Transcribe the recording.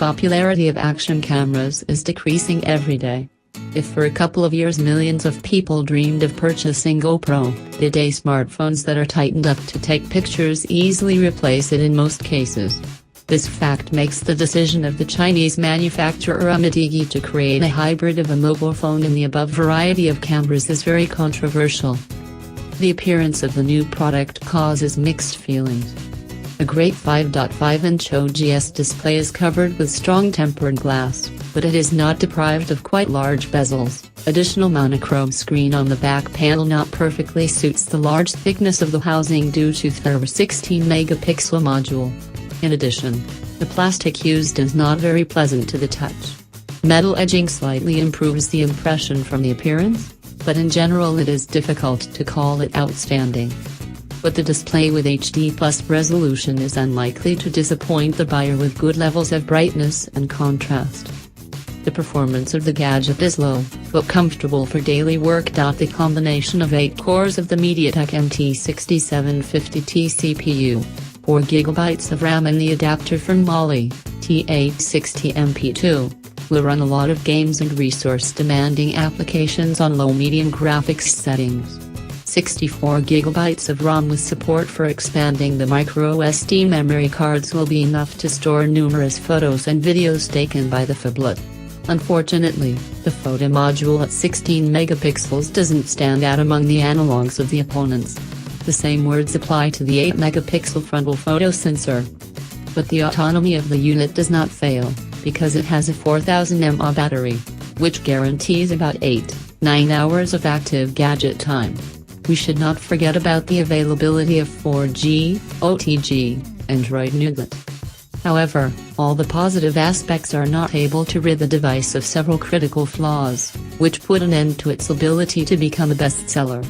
popularity of action cameras is decreasing every day. If for a couple of years millions of people dreamed of purchasing GoPro, today smartphones that are tightened up to take pictures easily replace it in most cases. This fact makes the decision of the Chinese manufacturer UMiDIGI to create a hybrid of a mobile phone and the above variety of cameras is very controversial. The appearance of the new product causes mixed feelings. A great 5.5-inch OGS display is covered with strong tempered glass, but it is not deprived of quite large bezels. Additional monochrome screen on the back panel not perfectly suits the large thickness of the housing due to their 16-megapixel module. In addition, the plastic used is not very pleasant to the touch. Metal edging slightly improves the impression from the appearance, but in general it is difficult to call it outstanding. But the display with HD+ resolution is unlikely to disappoint the buyer with good levels of brightness and contrast. The performance of the gadget is low, but comfortable for daily work. The combination of 8 cores of the MediaTek MT6750T CPU, 4 GB of RAM and the adapter from Mali, T860MP2, will run a lot of games and resource-demanding applications on low-medium graphics settings. 64 GB of ROM with support for expanding the microSD memory cards will be enough to store numerous photos and videos taken by the phablet. Unfortunately, the photo module at 16 megapixels doesn't stand out among the analogs of the opponents. The same words apply to the 8-megapixel frontal photo sensor. But the autonomy of the unit does not fail, because it has a 4000 mAh battery, which guarantees about 8-9 hours of active gadget time. We should not forget about the availability of 4G, OTG, Android Nougat. However, all the positive aspects are not able to rid the device of several critical flaws, which put an end to its ability to become a bestseller.